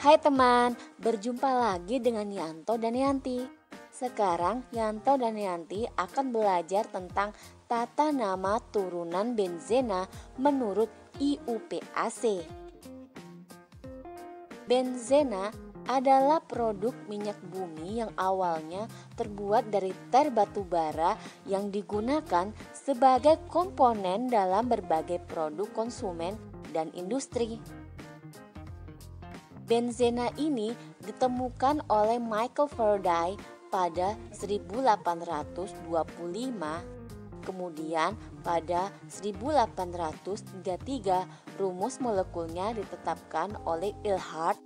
Hai teman, berjumpa lagi dengan Yanto dan Yanti. Sekarang Yanto dan Yanti akan belajar tentang tata nama turunan benzena menurut IUPAC. Benzena adalah produk minyak bumi yang awalnya terbuat dari ter batu bara yang digunakan sebagai komponen dalam berbagai produk konsumen dan industri. Benzena ini ditemukan oleh Michael Faraday pada 1825. Kemudian pada 1833 rumus molekulnya ditetapkan oleh Eilhard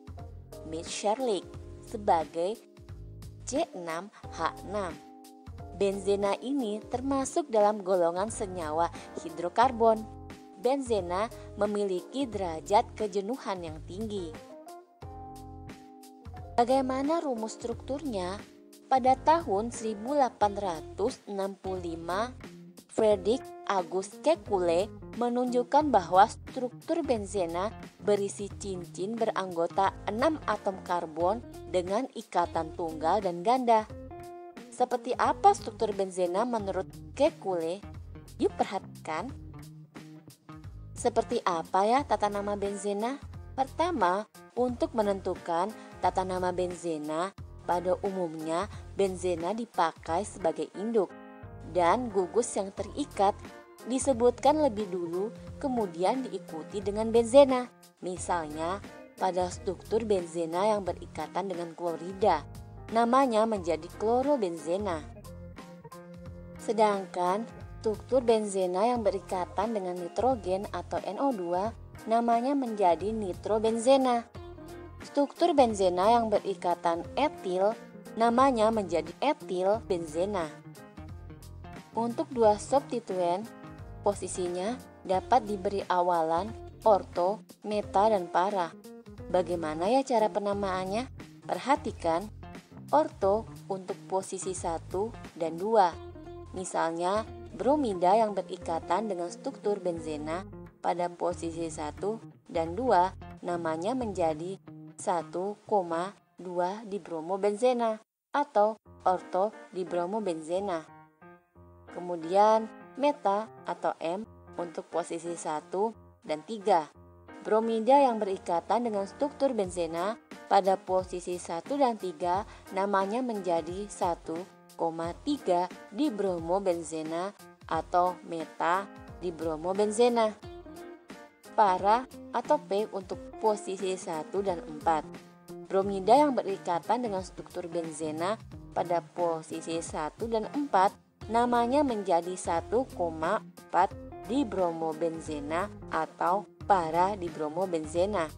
Mitscherlich sebagai C6H6. Benzena ini termasuk dalam golongan senyawa hidrokarbon. Benzena memiliki derajat kejenuhan yang tinggi. Bagaimana rumus strukturnya? Pada tahun 1865, Friedrich August Kekulé menunjukkan bahwa struktur benzena berisi cincin beranggota 6 atom karbon dengan ikatan tunggal dan ganda. Seperti apa struktur benzena menurut Kekulé? Yuk perhatikan. Seperti apa ya tata nama benzena? Pertama, untuk menentukan tata nama benzena, pada umumnya benzena dipakai sebagai induk dan gugus yang terikat disebutkan lebih dulu kemudian diikuti dengan benzena. Misalnya pada struktur benzena yang berikatan dengan klorida, namanya menjadi klorobenzena. Sedangkan struktur benzena yang berikatan dengan nitrogen atau NO2 namanya menjadi nitrobenzena. Struktur benzena yang berikatan etil namanya menjadi etil benzena. Untuk dua substituen, posisinya dapat diberi awalan orto, meta, dan para. Bagaimana ya cara penamaannya? Perhatikan, orto untuk posisi 1 dan 2. Misalnya, bromida yang berikatan dengan struktur benzena pada posisi 1 dan 2 namanya menjadi 1,2 dibromobenzena atau orto dibromobenzena. Kemudian meta atau M untuk posisi 1 dan 3. Bromida yang berikatan dengan struktur benzena pada posisi 1 dan 3 namanya menjadi 1,3 dibromobenzena atau meta dibromobenzena. Para atau P untuk posisi 1 dan 4. Bromida yang berikatan dengan struktur benzena pada posisi 1 dan 4 namanya menjadi 1,4 dibromobenzena atau para dibromobenzena.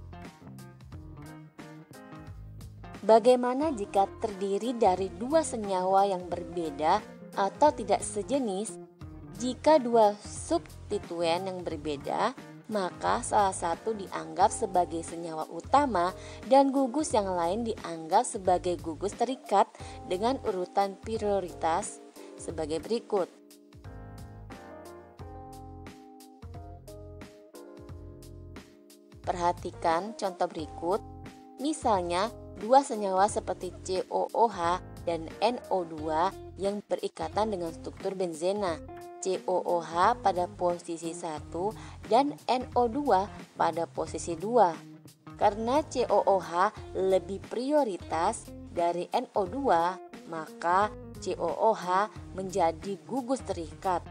Bagaimana jika terdiri dari dua senyawa yang berbeda atau tidak sejenis? Jika dua substituen yang berbeda, maka salah satu dianggap sebagai senyawa utama dan gugus yang lain dianggap sebagai gugus terikat dengan urutan prioritas sebagai berikut. Perhatikan contoh berikut. Misalnya, dua senyawa seperti COOH dan NO2 yang berikatan dengan struktur benzena. COOH pada posisi 1 dan NO2 pada posisi 2. Karena COOH lebih prioritas dari NO2, maka COOH menjadi gugus terikat,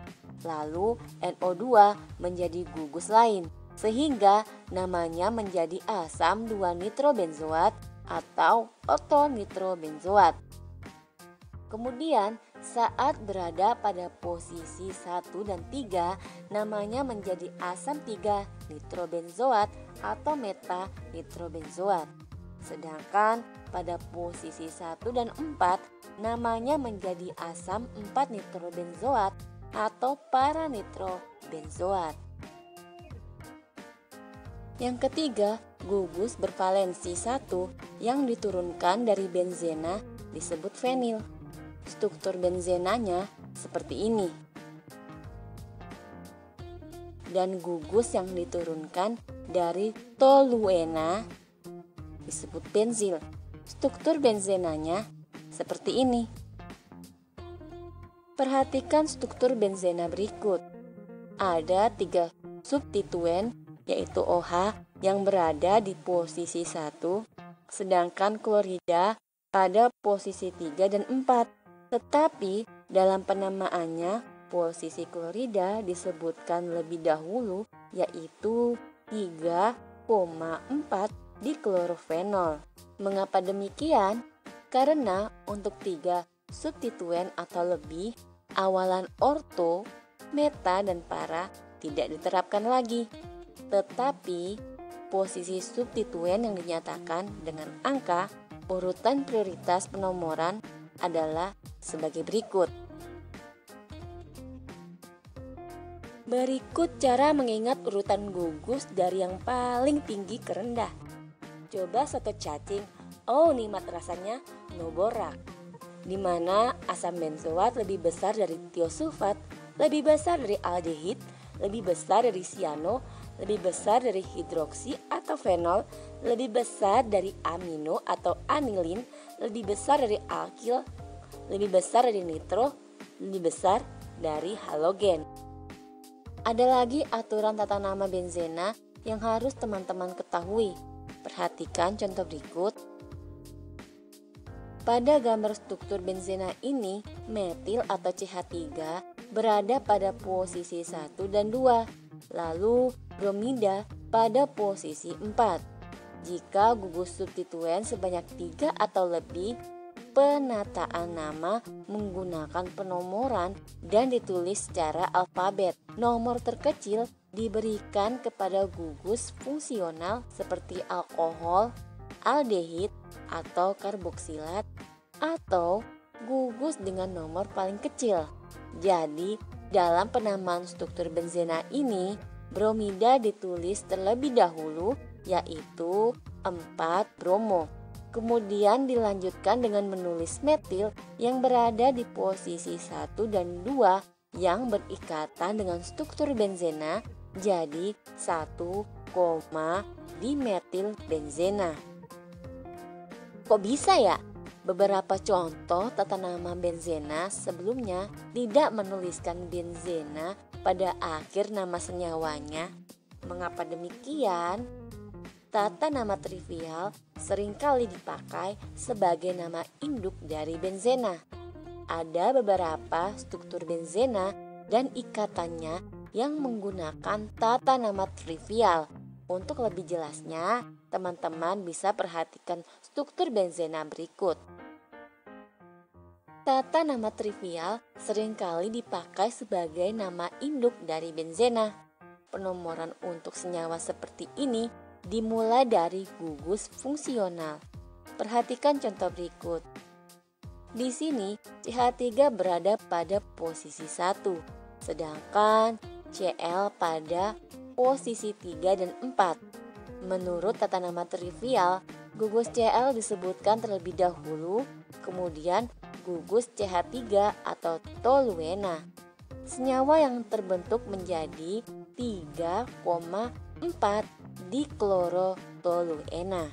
lalu NO2 menjadi gugus lain, sehingga namanya menjadi asam 2-nitrobenzoat atau ortonitrobenzoat. Kemudian saat berada pada posisi 1 dan 3 namanya menjadi asam 3-nitrobenzoat atau meta-nitrobenzoat. Sedangkan pada posisi 1 dan 4 namanya menjadi asam 4-nitrobenzoat atau para-nitrobenzoat. Yang ketiga, gugus bervalensi 1 yang diturunkan dari benzena disebut fenil. Struktur benzenanya seperti ini. Dan gugus yang diturunkan dari toluena disebut benzil. Struktur benzenanya seperti ini. Perhatikan struktur benzena berikut. Ada 3 substituen yaitu OH yang berada di posisi 1, sedangkan klorida pada posisi 3 dan 4. Tetapi dalam penamaannya posisi klorida disebutkan lebih dahulu yaitu 3,4 di klorofenol. Mengapa demikian? Karena untuk 3 substituen atau lebih, awalan orto, meta, dan para tidak diterapkan lagi. Tetapi posisi substituen yang dinyatakan dengan angka urutan prioritas penomoran adalah sebagai berikut. Berikut cara mengingat urutan gugus dari yang paling tinggi ke rendah. Coba soto cacing, nikmat rasanya, no borak. Di mana asam benzoat lebih besar dari tiosulfat, lebih besar dari aldehid, lebih besar dari siano, lebih besar dari hidroksi atau fenol, lebih besar dari amino atau anilin, lebih besar dari alkil, lebih besar dari nitro, lebih besar dari halogen. Ada lagi aturan tata nama benzena yang harus teman-teman ketahui. Perhatikan contoh berikut. Pada gambar struktur benzena ini, metil atau CH3 berada pada posisi 1 dan 2, lalu bromida pada posisi 4. Jika gugus substituen sebanyak 3 atau lebih, penataan nama menggunakan penomoran dan ditulis secara alfabet. Nomor terkecil diberikan kepada gugus fungsional seperti alkohol, aldehid, atau karboksilat, atau gugus dengan nomor paling kecil. Jadi, dalam penamaan struktur benzena ini, bromida ditulis terlebih dahulu yaitu 4 bromo. Kemudian dilanjutkan dengan menulis metil yang berada di posisi 1 dan 2 yang berikatan dengan struktur benzena jadi 1, dimetil benzena. Kok bisa ya? Beberapa contoh tata nama benzena sebelumnya tidak menuliskan benzena pada akhir nama senyawanya. Mengapa demikian? Tata nama trivial seringkali dipakai sebagai nama induk dari benzena. Ada beberapa struktur benzena dan ikatannya yang menggunakan tata nama trivial. Untuk lebih jelasnya, teman-teman bisa perhatikan struktur benzena berikut. Tata nama trivial seringkali dipakai sebagai nama induk dari benzena. Penomoran untuk senyawa seperti ini dimulai dari gugus fungsional. Perhatikan contoh berikut. Di sini CH3 berada pada posisi 1, sedangkan Cl pada posisi 3 dan 4. Menurut tata nama trivial, gugus Cl disebutkan terlebih dahulu, kemudian gugus CH3 atau toluena. Senyawa yang terbentuk menjadi 3,4 diklorotoluena.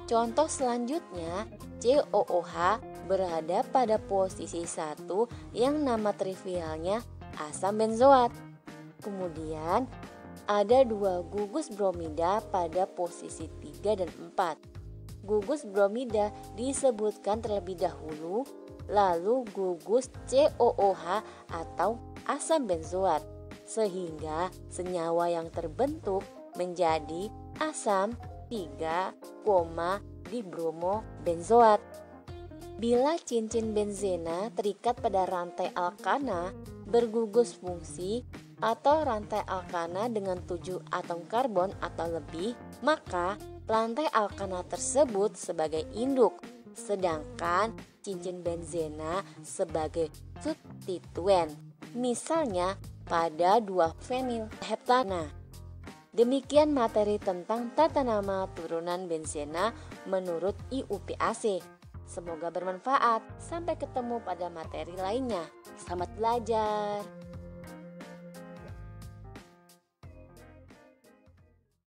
Contoh selanjutnya, COOH berada pada posisi 1 yang nama trivialnya asam benzoat. Kemudian ada 2 gugus bromida pada posisi 3 dan 4. Gugus bromida disebutkan terlebih dahulu, lalu gugus COOH atau asam benzoat, sehingga senyawa yang terbentuk menjadi asam 3, dibromo benzoat. Bila cincin benzena terikat pada rantai alkana bergugus fungsi atau rantai alkana dengan 7 atom karbon atau lebih, maka rantai alkana tersebut sebagai induk, sedangkan cincin benzena sebagai substituen. Misalnya pada 2-fenil heptana. Demikian materi tentang tata nama turunan benzena menurut IUPAC. Semoga bermanfaat. Sampai ketemu pada materi lainnya. Selamat belajar.